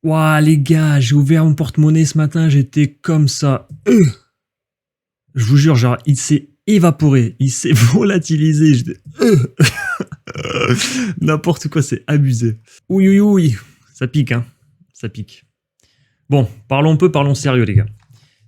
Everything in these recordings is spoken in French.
Ouah, les gars, j'ai ouvert mon porte-monnaie ce matin, j'étais comme ça. Je vous jure, genre, il s'est évaporé, il s'est volatilisé. N'importe quoi, c'est abusé. Oui, oui, oui, ça pique, hein. Ça pique. Bon, parlons peu, parlons sérieux, les gars.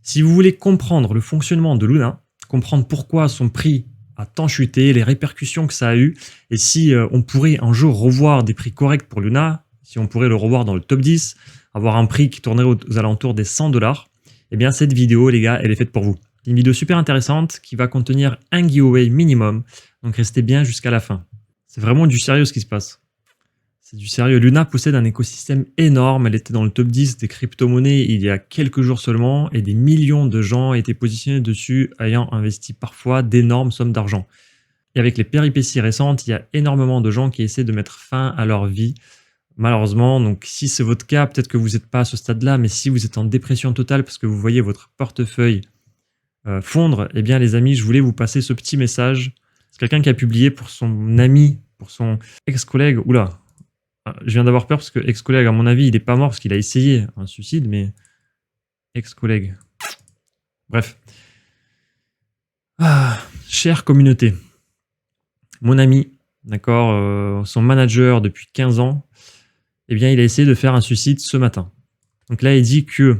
Si vous voulez comprendre le fonctionnement de Luna, comprendre pourquoi son prix a tant chuté, les répercussions que ça a eu, et si on pourrait un jour revoir des prix corrects pour Luna, si on pourrait le revoir dans le top 10, avoir un prix qui tournerait aux alentours des 100$, eh bien cette vidéo, les gars, elle est faite pour vous. C'est une vidéo super intéressante qui va contenir un giveaway minimum, donc restez bien jusqu'à la fin. C'est vraiment du sérieux ce qui se passe. C'est du sérieux. Luna possède un écosystème énorme. Elle était dans le top 10 des crypto-monnaies il y a quelques jours seulement et des millions de gens étaient positionnés dessus ayant investi parfois d'énormes sommes d'argent. Et avec les péripéties récentes, il y a énormément de gens qui essaient de mettre fin à leur vie. Malheureusement, donc si c'est votre cas, peut-être que vous n'êtes pas à ce stade-là, mais si vous êtes en dépression totale parce que vous voyez votre portefeuille fondre, eh bien les amis, je voulais vous passer ce petit message. C'est quelqu'un qui a publié pour son ami, pour son ex-collègue. Oula, je viens d'avoir peur parce que ex-collègue, à mon avis, il n'est pas mort parce qu'il a essayé un suicide, mais ex-collègue. Bref. Chère communauté, mon ami, d'accord, son manager depuis 15 ans, eh bien, il a essayé de faire un suicide ce matin. Donc là, il dit que,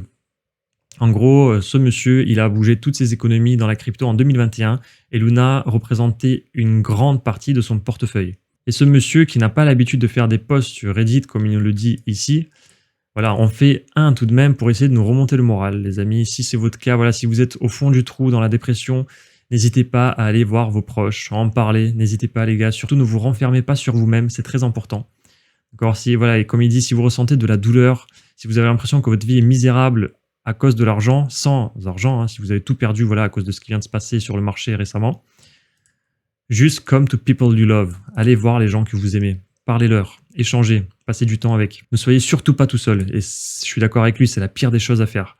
en gros, ce monsieur, il a bougé toutes ses économies dans la crypto en 2021 et Luna représentait une grande partie de son portefeuille. Et ce monsieur qui n'a pas l'habitude de faire des posts sur Reddit, comme il nous le dit ici, voilà, on fait un tout de même pour essayer de nous remonter le moral, les amis. Si c'est votre cas, voilà, si vous êtes au fond du trou, dans la dépression, n'hésitez pas à aller voir vos proches, à en parler. N'hésitez pas, les gars. Surtout, ne vous renfermez pas sur vous-même, c'est très important. D'accord, si, voilà, et comme il dit, si vous ressentez de la douleur, si vous avez l'impression que votre vie est misérable à cause de l'argent, sans argent, hein, si vous avez tout perdu, voilà, à cause de ce qui vient de se passer sur le marché récemment, juste come to people you love. Allez voir les gens que vous aimez. Parlez-leur, échangez, passez du temps avec. Ne soyez surtout pas tout seul. Et je suis d'accord avec lui, c'est la pire des choses à faire.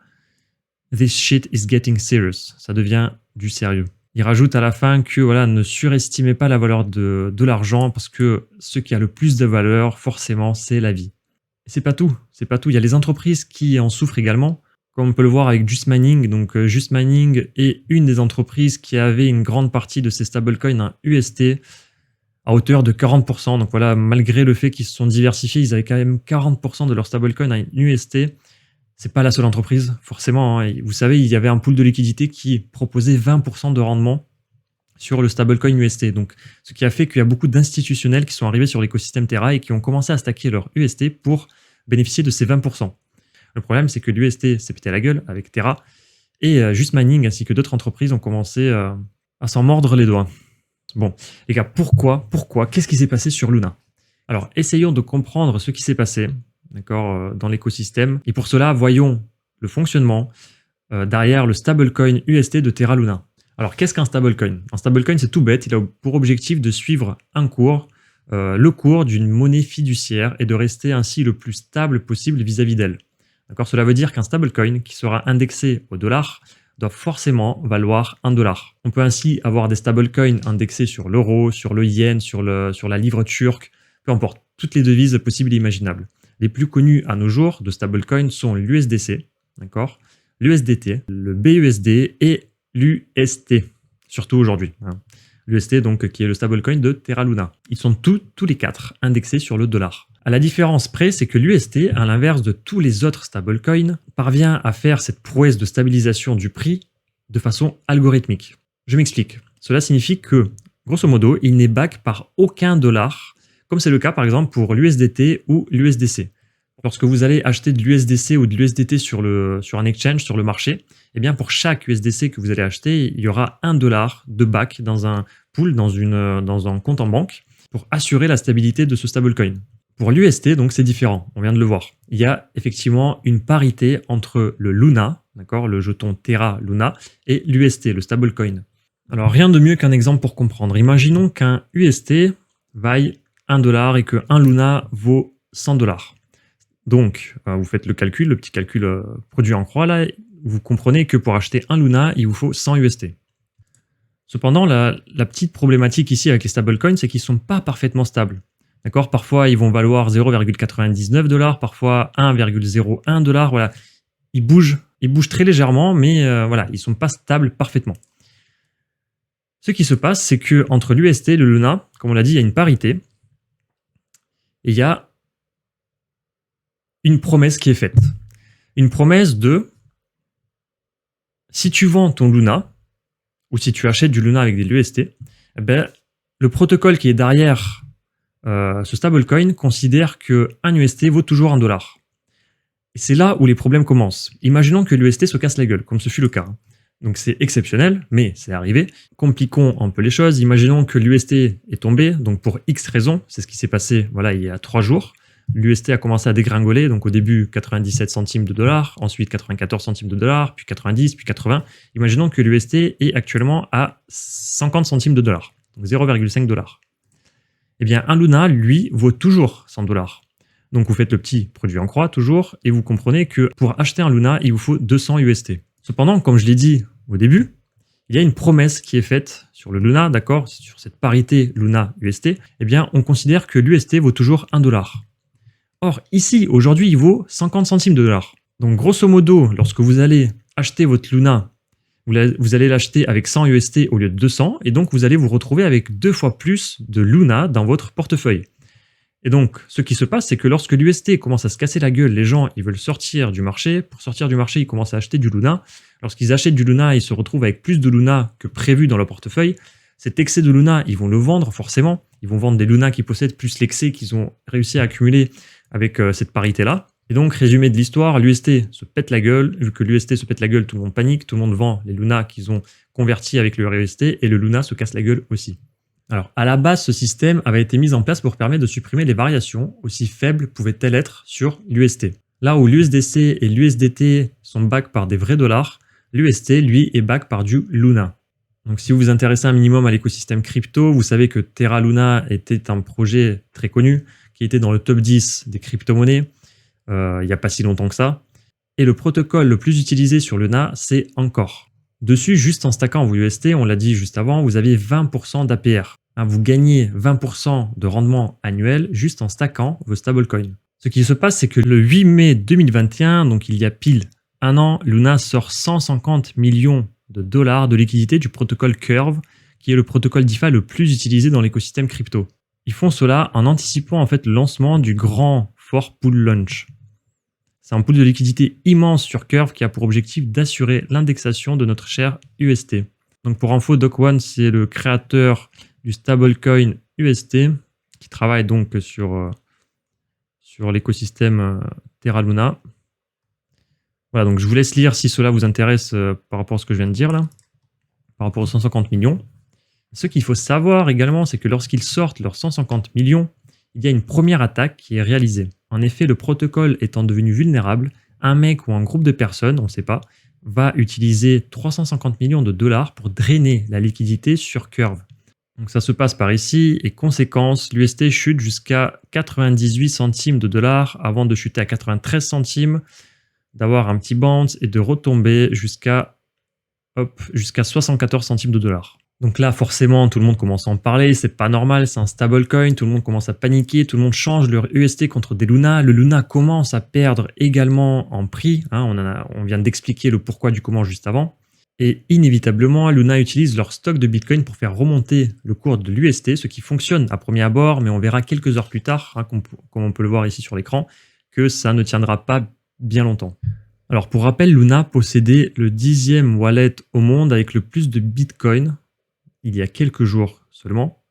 This shit is getting serious. Ça devient du sérieux. Il rajoute à la fin que voilà, ne surestimez pas la valeur de l'argent parce que ce qui a le plus de valeur, forcément, c'est la vie. Et c'est pas tout. C'est pas tout. Il y a les entreprises qui en souffrent également. Comme on peut le voir avec Just Mining, donc Just Mining est une des entreprises qui avait une grande partie de ses stablecoins en UST à hauteur de 40%. Donc voilà, malgré le fait qu'ils se sont diversifiés, ils avaient quand même 40% de leur stablecoin en UST. C'est pas la seule entreprise, forcément. Hein. Vous savez, il y avait un pool de liquidité qui proposait 20% de rendement sur le stablecoin UST. Donc, ce qui a fait qu'il y a beaucoup d'institutionnels qui sont arrivés sur l'écosystème Terra et qui ont commencé à stacker leur UST pour bénéficier de ces 20%. Le problème, c'est que l'UST s'est pété la gueule avec Terra et Just Mining ainsi que d'autres entreprises ont commencé à s'en mordre les doigts. Bon, les gars, pourquoi qu'est-ce qui s'est passé sur Luna? Alors, essayons de comprendre ce qui s'est passé, d'accord, dans l'écosystème. Et pour cela, voyons le fonctionnement derrière le stablecoin UST de Terra Luna. Alors, qu'est-ce qu'un stablecoin? Un stablecoin, c'est tout bête. Il a pour objectif de suivre un cours, le cours d'une monnaie fiduciaire et de rester ainsi le plus stable possible vis-à-vis d'elle. D'accord, cela veut dire qu'un stablecoin qui sera indexé au dollar doit forcément valoir 1$. On peut ainsi avoir des stablecoins indexés sur l'euro, sur le yen, sur la livre turque, peu importe, toutes les devises possibles et imaginables. Les plus connus à nos jours de stablecoins sont l'USDC, d'accord, l'USDT, le BUSD et l'UST, surtout aujourd'hui. Hein. L'UST, donc, qui est le stablecoin de Terra Luna. Ils sont tous les quatre indexés sur le dollar. À la différence près, c'est que l'UST, à l'inverse de tous les autres stablecoins, parvient à faire cette prouesse de stabilisation du prix de façon algorithmique. Je m'explique. Cela signifie que, grosso modo, il n'est back par aucun dollar, comme c'est le cas par exemple pour l'USDT ou l'USDC. Lorsque vous allez acheter de l'USDC ou de l'USDT sur un exchange, sur le marché, eh bien pour chaque USDC que vous allez acheter, il y aura 1$ de back dans un pool, dans un compte en banque, pour assurer la stabilité de ce stablecoin. Pour l'UST, donc c'est différent, on vient de le voir. Il y a effectivement une parité entre le Luna, d'accord, le jeton Terra Luna, et l'UST, le stablecoin. Alors rien de mieux qu'un exemple pour comprendre. Imaginons qu'un UST vaille 1$ et que 1 Luna vaut 100$. Donc, vous faites le calcul, le petit calcul produit en croix, là, vous comprenez que pour acheter 1 Luna, il vous faut 100 UST. Cependant, la petite problématique ici avec les stablecoins, c'est qu'ils ne sont pas parfaitement stables. D'accord? Parfois, ils vont valoir 0,99 $, parfois 1,01 $. Voilà. Ils bougent très légèrement, mais voilà, ils ne sont pas stables parfaitement. Ce qui se passe, c'est que entre l'UST et le Luna, comme on l'a dit, il y a une parité. Et il y a une promesse qui est faite. Une promesse de si tu vends ton Luna, ou si tu achètes du Luna avec de l'UST, eh ben, le protocole qui est derrière ce stablecoin considère qu'un UST vaut toujours $1. Et c'est là où les problèmes commencent. Imaginons que l'UST se casse la gueule, comme ce fut le cas. Donc c'est exceptionnel, mais c'est arrivé. Compliquons un peu les choses. Imaginons que l'UST est tombé, donc pour X raisons, c'est ce qui s'est passé voilà, il y a 3 jours. L'UST a commencé à dégringoler, donc au début 97 centimes de dollars, ensuite 94 centimes de dollars, puis 90, puis 80. Imaginons que l'UST est actuellement à 50 centimes de dollars, donc 0,5 $. Eh bien, un Luna, lui, vaut toujours 100 $. Donc vous faites le petit produit en croix toujours, et vous comprenez que pour acheter un Luna, il vous faut 200 UST. Cependant, comme je l'ai dit au début, il y a une promesse qui est faite sur le Luna, d'accord, sur cette parité Luna-UST, eh bien, on considère que l'UST vaut toujours 1 $. Or, ici, aujourd'hui, il vaut 50 centimes de dollars. Donc, grosso modo, lorsque vous allez acheter votre Luna, vous allez l'acheter avec 100 UST au lieu de 200, et donc vous allez vous retrouver avec 2 fois plus de Luna dans votre portefeuille. Et donc, ce qui se passe, c'est que lorsque l'UST commence à se casser la gueule, les gens, ils veulent sortir du marché. Pour sortir du marché, ils commencent à acheter du Luna. Lorsqu'ils achètent du Luna, ils se retrouvent avec plus de Luna que prévu dans leur portefeuille. Cet excès de Luna, ils vont le vendre forcément. Ils vont vendre des Luna qui possèdent plus l'excès qu'ils ont réussi à accumuler avec cette parité-là. Et donc, résumé de l'histoire, l'UST se pète la gueule. Vu que l'UST se pète la gueule, tout le monde panique. Tout le monde vend les Luna qu'ils ont convertis avec le UST et le Luna se casse la gueule aussi. Alors, à la base, ce système avait été mis en place pour permettre de supprimer les variations, aussi faibles pouvaient-elles être sur l'UST. Là où l'USDC et l'USDT sont back par des vrais dollars, l'UST, lui, est back par du Luna. Donc, si vous vous intéressez un minimum à l'écosystème crypto, vous savez que Terra Luna était un projet très connu, qui était dans le top 10 des crypto-monnaies, il n'y a pas si longtemps que ça. Et le protocole le plus utilisé sur Luna, c'est Encore. Dessus, juste en stackant vos UST, on l'a dit juste avant, vous avez 20% d'APR. Vous gagnez 20% de rendement annuel juste en stackant vos stablecoins. Ce qui se passe, c'est que le 8 mai 2021, donc il y a pile un an, Luna sort 150 millions de dollars de liquidité du protocole Curve, qui est le protocole DeFi le plus utilisé dans l'écosystème crypto. Ils font cela en anticipant en fait le lancement du grand For Pool Launch. C'est un pool de liquidité immense sur Curve qui a pour objectif d'assurer l'indexation de notre cher UST. Donc pour info, Doc1, c'est le créateur du stablecoin UST qui travaille donc sur l'écosystème Terra Luna. Voilà, donc je vous laisse lire si cela vous intéresse par rapport à ce que je viens de dire là, par rapport aux 150 millions. Ce qu'il faut savoir également, c'est que lorsqu'ils sortent leurs 150 millions, il y a une première attaque qui est réalisée. En effet, le protocole étant devenu vulnérable, un mec ou un groupe de personnes, on ne sait pas, va utiliser 350 millions de dollars pour drainer la liquidité sur Curve. Donc ça se passe par ici, et conséquence, l'UST chute jusqu'à 98 centimes de dollars avant de chuter à 93 centimes, d'avoir un petit bounce et de retomber jusqu'à 74 centimes de dollars. Donc là, forcément, tout le monde commence à en parler, c'est pas normal, c'est un stablecoin, tout le monde commence à paniquer, tout le monde change leur UST contre des Luna. Le Luna commence à perdre également en prix, on vient d'expliquer le pourquoi du comment juste avant. Et inévitablement, Luna utilise leur stock de Bitcoin pour faire remonter le cours de l'UST, ce qui fonctionne à premier abord, mais on verra quelques heures plus tard, comme on peut le voir ici sur l'écran, que ça ne tiendra pas bien longtemps. Alors pour rappel, Luna possédait le 10e wallet au monde avec le plus de Bitcoin, il y a quelques jours seulement.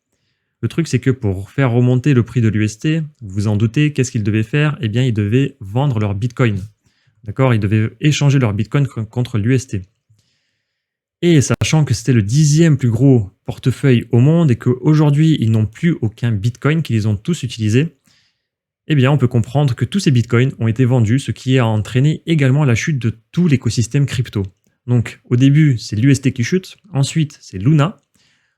Le truc, c'est que pour faire remonter le prix de l'UST, vous vous en doutez, qu'est-ce qu'ils devaient faire? Eh bien, ils devaient vendre leur Bitcoin. D'accord? Ils devaient échanger leur Bitcoin contre l'UST. Et sachant que c'était le 10e plus gros portefeuille au monde et qu'aujourd'hui, ils n'ont plus aucun Bitcoin, qu'ils les ont tous utilisés, eh bien, on peut comprendre que tous ces Bitcoins ont été vendus, ce qui a entraîné également la chute de tout l'écosystème crypto. Donc, au début, c'est l'UST qui chute. Ensuite, c'est Luna.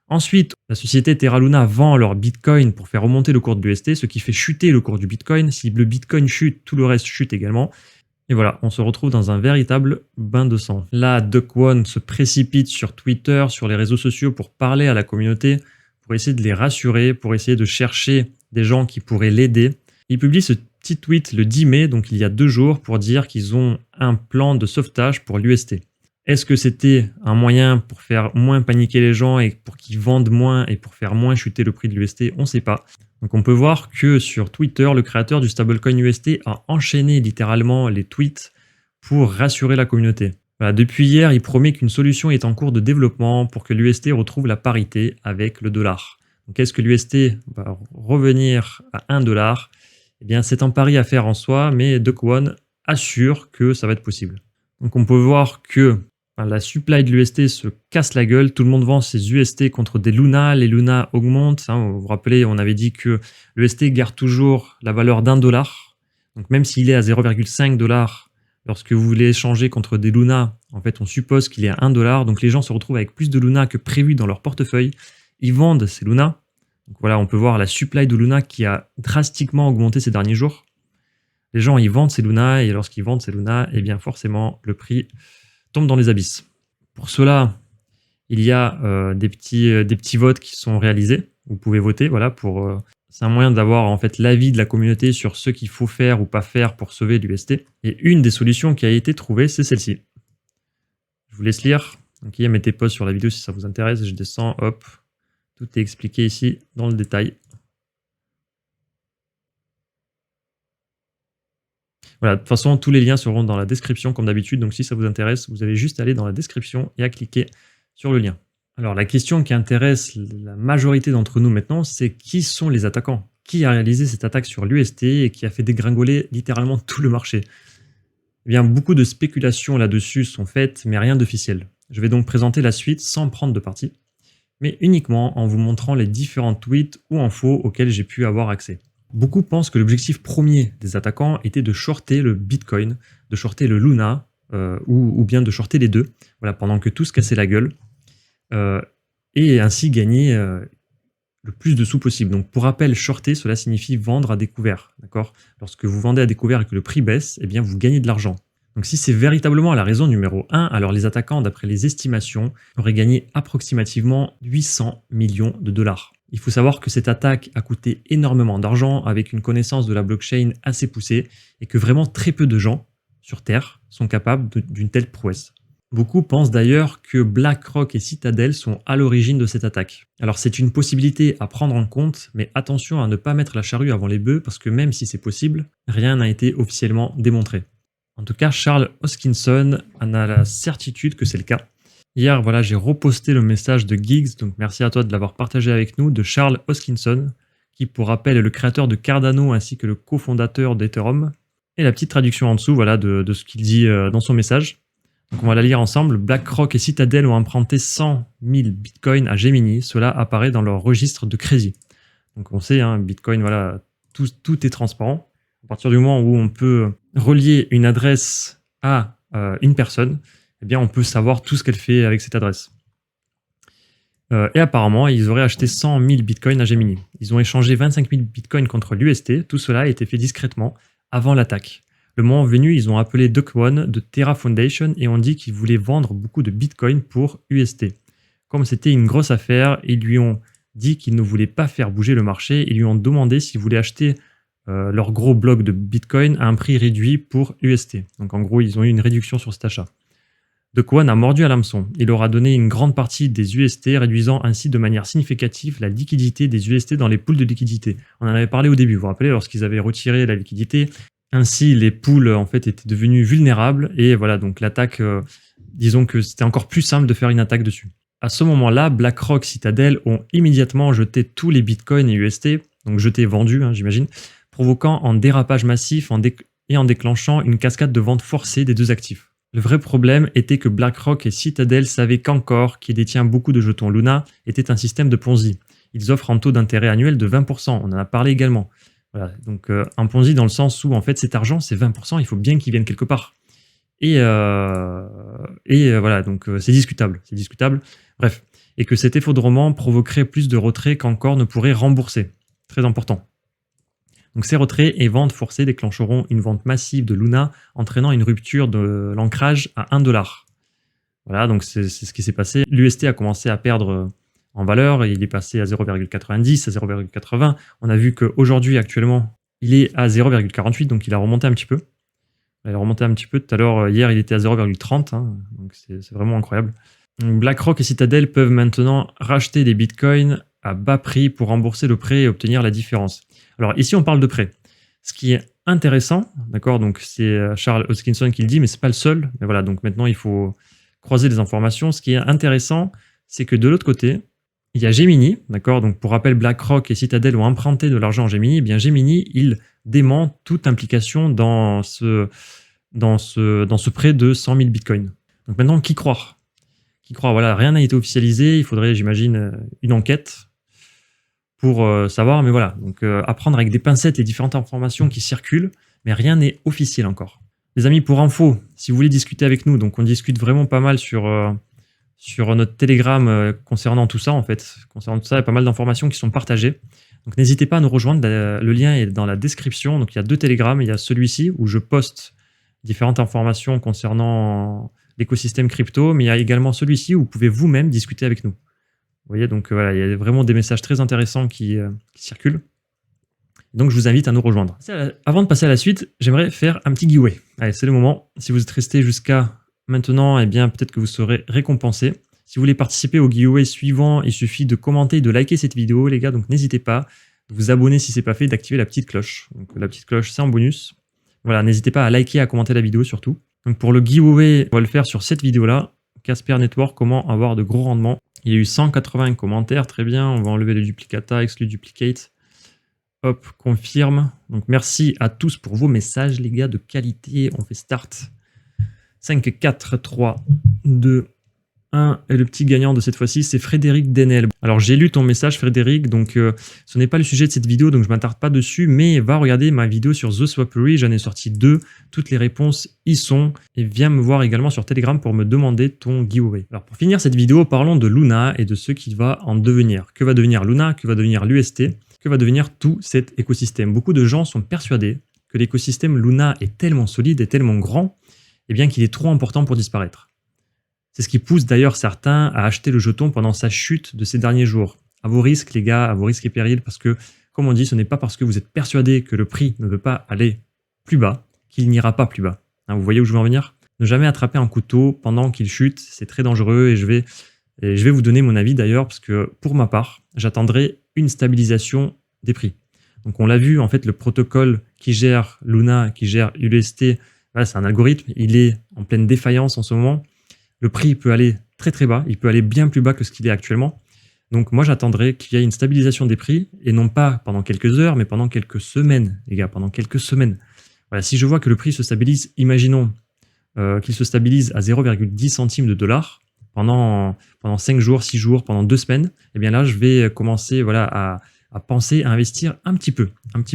Ensuite, la société Terra Luna vend leur Bitcoin pour faire remonter le cours de l'UST, ce qui fait chuter le cours du Bitcoin. Si le Bitcoin chute, tout le reste chute également. Et voilà, on se retrouve dans un véritable bain de sang. Là, Duck One se précipite sur Twitter, sur les réseaux sociaux pour parler à la communauté, pour essayer de les rassurer, pour essayer de chercher des gens qui pourraient l'aider. Il publie ce petit tweet le 10 mai, donc il y a 2 jours, pour dire qu'ils ont un plan de sauvetage pour l'UST. Est-ce que c'était un moyen pour faire moins paniquer les gens et pour qu'ils vendent moins et pour faire moins chuter le prix de l'UST? On ne sait pas. Donc on peut voir que sur Twitter, le créateur du stablecoin UST a enchaîné littéralement les tweets pour rassurer la communauté. Voilà, depuis hier, il promet qu'une solution est en cours de développement pour que l'UST retrouve la parité avec le dollar. Donc est-ce que l'UST va revenir à 1 dollar? Eh bien, c'est un pari à faire en soi, mais Do Kwon assure que ça va être possible. Donc on peut voir que la supply de l'UST se casse la gueule. Tout le monde vend ses UST contre des Luna. Les Luna augmentent. Vous vous rappelez, on avait dit que l'UST garde toujours la valeur d'1 dollar. Donc même s'il est à 0,5 dollars, lorsque vous voulez échanger contre des Luna, en fait, on suppose qu'il est à 1 dollar. Donc les gens se retrouvent avec plus de Luna que prévu dans leur portefeuille. Ils vendent ces Luna. Donc voilà, on peut voir la supply de Luna qui a drastiquement augmenté ces derniers jours. Les gens, ils vendent ces Luna, et lorsqu'ils vendent ces Luna, eh bien forcément, le prix tombe dans les abysses. Pour cela, il y a des petits votes qui sont réalisés. Vous pouvez voter, voilà, c'est un moyen d'avoir en fait l'avis de la communauté sur ce qu'il faut faire ou pas faire pour sauver l'UST. Et une des solutions qui a été trouvée, c'est celle-ci. Je vous laisse lire. Donc, mettez pause sur la vidéo si ça vous intéresse. Je descends, hop. Tout est expliqué ici dans le détail. Voilà, de toute façon, tous les liens seront dans la description comme d'habitude. Donc si ça vous intéresse, vous avez juste à aller dans la description et à cliquer sur le lien. Alors la question qui intéresse la majorité d'entre nous maintenant, c'est qui sont les attaquants? Qui a réalisé cette attaque sur l'UST et qui a fait dégringoler littéralement tout le marché? Eh bien, beaucoup de spéculations là-dessus sont faites, mais rien d'officiel. Je vais donc présenter la suite sans prendre de parti, mais uniquement en vous montrant les différents tweets ou infos auxquels j'ai pu avoir accès. Beaucoup pensent que l'objectif premier des attaquants était de shorter le Bitcoin, de shorter le Luna, ou bien de shorter les deux, voilà, pendant que tout se cassait la gueule, et ainsi gagner le plus de sous possible. Donc pour rappel, shorter, cela signifie vendre à découvert. Lorsque vous vendez à découvert et que le prix baisse, eh bien vous gagnez de l'argent. Donc si c'est véritablement la raison numéro 1, alors les attaquants, d'après les estimations, auraient gagné approximativement 800 millions de dollars. Il faut savoir que cette attaque a coûté énormément d'argent avec une connaissance de la blockchain assez poussée et que vraiment très peu de gens sur Terre sont capables d'une telle prouesse. Beaucoup pensent d'ailleurs que BlackRock et Citadel sont à l'origine de cette attaque. Alors c'est une possibilité à prendre en compte, mais attention à ne pas mettre la charrue avant les bœufs parce que même si c'est possible, rien n'a été officiellement démontré. En tout cas, Charles Hoskinson en a la certitude que c'est le cas. Hier, voilà, j'ai reposté le message de Giggs, donc merci à toi de l'avoir partagé avec nous, de Charles Hoskinson, qui pour rappel est le créateur de Cardano ainsi que le cofondateur d'Ethereum. Et la petite traduction en dessous, voilà, de ce qu'il dit dans son message. Donc on va la lire ensemble. BlackRock et Citadel ont emprunté 100 000 bitcoins à Gemini. Cela apparaît dans leur registre de crédit. Donc on sait, hein, Bitcoin, voilà, tout est transparent. À partir du moment où on peut relier une adresse à une personne, eh bien on peut savoir tout ce qu'elle fait avec cette adresse. Et apparemment, ils auraient acheté 100 000 bitcoins à Gemini. Ils ont échangé 25 000 bitcoins contre l'UST. Tout cela a été fait discrètement avant l'attaque. Le moment venu, ils ont appelé Do Kwon de Terra Foundation et ont dit qu'ils voulaient vendre beaucoup de bitcoins pour UST. Comme c'était une grosse affaire, ils lui ont dit qu'ils ne voulaient pas faire bouger le marché. Ils lui ont demandé s'ils voulaient acheter leur gros bloc de bitcoin à un prix réduit pour UST. Donc en gros, ils ont eu une réduction sur cet achat. Do Kwon a mordu à l'hameçon. Il aura donné une grande partie des UST, réduisant ainsi de manière significative la liquidité des UST dans les pools de liquidité. On en avait parlé au début, vous vous rappelez, lorsqu'ils avaient retiré la liquidité. Ainsi, les pools en fait étaient devenus vulnérables et voilà, donc l'attaque, disons que c'était encore plus simple de faire une attaque dessus. À ce moment-là, BlackRock, Citadel ont immédiatement jeté tous les bitcoins et UST, donc jetés, vendus, hein, j'imagine, provoquant un dérapage massif et en déclenchant une cascade de ventes forcées des deux actifs. Le vrai problème était que BlackRock et Citadel savaient qu'Encore, qui détient beaucoup de jetons Luna, était un système de Ponzi. Ils offrent un taux d'intérêt annuel de 20%, on en a parlé également. Voilà, donc un Ponzi dans le sens où en fait cet argent, c'est 20%, il faut bien qu'il vienne quelque part. Et voilà, donc c'est discutable. Bref, et que cet effondrement provoquerait plus de retraits qu'Encore ne pourrait rembourser. Très important. Donc ces retraits et ventes forcées déclencheront une vente massive de Luna, entraînant une rupture de l'ancrage à 1 $. Voilà, donc c'est ce qui s'est passé. L'UST a commencé à perdre en valeur. Il est passé à 0,90, à 0,80. On a vu qu'aujourd'hui, actuellement, il est à 0,48, donc il a remonté un petit peu. Il a remonté un petit peu. Tout à l'heure, hier, il était à 0,30, hein, donc c'est vraiment incroyable. Donc BlackRock et Citadel peuvent maintenant racheter des bitcoins à bas prix pour rembourser le prêt et obtenir la différence. Alors ici, on parle de prêt. Ce qui est intéressant, d'accord, donc c'est Charles Hoskinson qui le dit, mais c'est pas le seul. Mais voilà, donc maintenant, il faut croiser les informations. Ce qui est intéressant, c'est que de l'autre côté, il y a Gemini, d'accord, donc pour rappel, BlackRock et Citadel ont emprunté de l'argent en Gemini. Eh bien, Gemini, il dément toute implication dans ce prêt de 100 000 bitcoins. Donc maintenant, qui croire? Qui croire? Voilà, rien n'a été officialisé. Il faudrait, j'imagine, une enquête pour savoir. Mais voilà, donc apprendre avec des pincettes les différentes informations qui circulent, mais rien n'est officiel encore. Les amis, pour info, si vous voulez discuter avec nous, donc on discute vraiment pas mal sur notre Telegram concernant tout ça, en fait. Concernant tout ça, il y a pas mal d'informations qui sont partagées. Donc n'hésitez pas à nous rejoindre. Le lien est dans la description. Donc il y a 2 Telegrams. Il y a celui-ci où je poste différentes informations concernant l'écosystème crypto, mais il y a également celui-ci où vous pouvez vous-même discuter avec nous. Vous voyez, donc voilà, il y a vraiment des messages très intéressants qui circulent. Donc je vous invite à nous rejoindre. Avant de passer à la suite, j'aimerais faire un petit giveaway. Allez, c'est le moment. Si vous êtes resté jusqu'à maintenant, eh bien peut-être que vous serez récompensé. Si vous voulez participer au giveaway suivant, il suffit de commenter et de liker cette vidéo, les gars. Donc n'hésitez pas de vous abonner si ce n'est pas fait, d'activer la petite cloche. Donc la petite cloche, c'est en bonus. Voilà, n'hésitez pas à liker et à commenter la vidéo surtout. Donc pour le giveaway, on va le faire sur cette vidéo-là. Casper Network, comment avoir de gros rendements. Il y a eu 180 commentaires, très bien. On va enlever le duplicata, exclu duplicate. Hop, confirme. Donc merci à tous pour vos messages, les gars, de qualité. On fait start. 5, 4, 3, 2, 1. Et le petit gagnant de cette fois-ci, c'est Frédéric Denel. Alors j'ai lu ton message, Frédéric, donc ce n'est pas le sujet de cette vidéo, donc je ne m'attarde pas dessus, mais va regarder ma vidéo sur The Swappery, j'en ai sorti 2, toutes les réponses y sont, et viens me voir également sur Telegram pour me demander ton giveaway. Alors pour finir cette vidéo, parlons de Luna et de ce qu'il va en devenir. Que va devenir Luna? Que va devenir l'UST? Que va devenir tout cet écosystème? Beaucoup de gens sont persuadés que l'écosystème Luna est tellement solide et tellement grand, eh bien qu'il est trop important pour disparaître. C'est ce qui pousse d'ailleurs certains à acheter le jeton pendant sa chute de ces derniers jours. À vos risques, les gars, à vos risques et périls, parce que, comme on dit, ce n'est pas parce que vous êtes persuadé que le prix ne veut pas aller plus bas qu'il n'ira pas plus bas. Hein, vous voyez où je veux en venir? Ne jamais attraper un couteau pendant qu'il chute, c'est très dangereux et je vais vous donner mon avis d'ailleurs, parce que pour ma part, j'attendrai une stabilisation des prix. Donc on l'a vu, en fait, le protocole qui gère Luna, qui gère UST, voilà, c'est un algorithme, il est en pleine défaillance en ce moment. Le prix peut aller très très bas, il peut aller bien plus bas que ce qu'il est actuellement. Donc moi j'attendrai qu'il y ait une stabilisation des prix, et non pas pendant quelques heures, mais pendant quelques semaines, les gars, pendant quelques semaines. Voilà, si je vois que le prix se stabilise, imaginons qu'il se stabilise à 0,10 centimes de dollar pendant 5 jours, 6 jours, pendant 2 semaines, et bien là je vais commencer voilà, à penser à investir un petit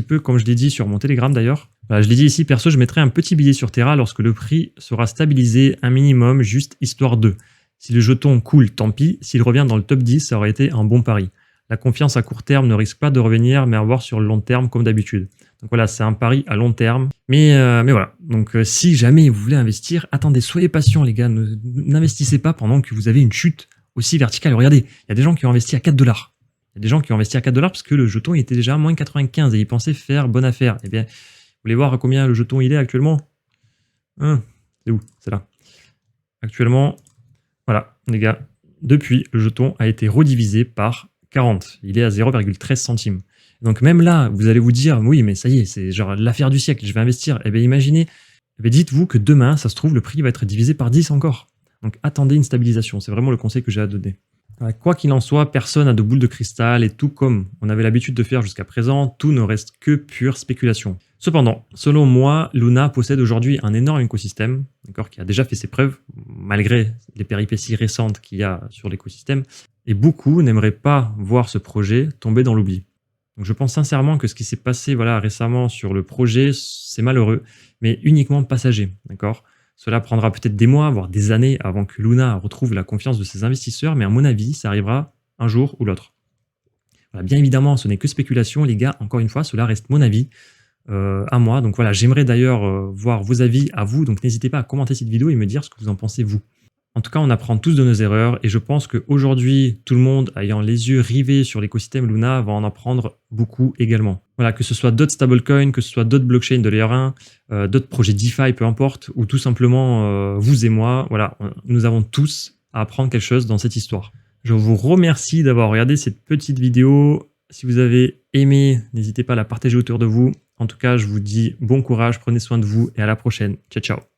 peu comme je l'ai dit sur mon Telegram d'ailleurs. Voilà, je l'ai dit ici, perso, je mettrai un petit billet sur Terra lorsque le prix sera stabilisé un minimum, juste histoire de. Si le jeton coule, tant pis. S'il revient dans le top 10, ça aurait été un bon pari. La confiance à court terme ne risque pas de revenir, mais à voir sur le long terme comme d'habitude. Donc voilà, c'est un pari à long terme. Mais voilà, donc si jamais vous voulez investir, attendez, soyez patient les gars, n'investissez pas pendant que vous avez une chute aussi verticale. Regardez, il y a des gens qui ont investi à 4 $. Il y a des gens qui ont investi à 4 $ parce que le jeton était déjà à moins 95 et ils pensaient faire bonne affaire. Eh bien, vous voulez voir à combien le jeton il est actuellement? C'est où? C'est là. Actuellement, voilà, les gars, depuis, le jeton a été redivisé par 40. Il est à 0,13 centimes. Donc même là, vous allez vous dire, oui, mais ça y est, c'est genre l'affaire du siècle, je vais investir. Eh bien, imaginez, dites-vous que demain, ça se trouve, le prix va être divisé par 10 encore. Donc attendez une stabilisation, c'est vraiment le conseil que j'ai à donner. Quoi qu'il en soit, personne n'a de boule de cristal et tout comme on avait l'habitude de faire jusqu'à présent, tout ne reste que pure spéculation. Cependant, selon moi, Luna possède aujourd'hui un énorme écosystème, qui a déjà fait ses preuves, malgré les péripéties récentes qu'il y a sur l'écosystème, et beaucoup n'aimeraient pas voir ce projet tomber dans l'oubli. Donc je pense sincèrement que ce qui s'est passé récemment sur le projet, c'est malheureux, mais uniquement passager, d'accord ? Cela prendra peut-être des mois, voire des années avant que Luna retrouve la confiance de ses investisseurs, mais à mon avis, ça arrivera un jour ou l'autre. Voilà, bien évidemment, ce n'est que spéculation, les gars. Encore une fois, cela reste mon avis à moi. Donc voilà, j'aimerais d'ailleurs voir vos avis à vous. Donc n'hésitez pas à commenter cette vidéo et me dire ce que vous en pensez vous. En tout cas, on apprend tous de nos erreurs et je pense qu'aujourd'hui, tout le monde ayant les yeux rivés sur l'écosystème Luna va en apprendre beaucoup également. Voilà, que ce soit d'autres stablecoins, que ce soit d'autres blockchains de layer 1, d'autres projets DeFi, peu importe, ou tout simplement vous et moi, voilà, nous avons tous à apprendre quelque chose dans cette histoire. Je vous remercie d'avoir regardé cette petite vidéo. Si vous avez aimé, n'hésitez pas à la partager autour de vous. En tout cas, je vous dis bon courage, prenez soin de vous et à la prochaine. Ciao, ciao.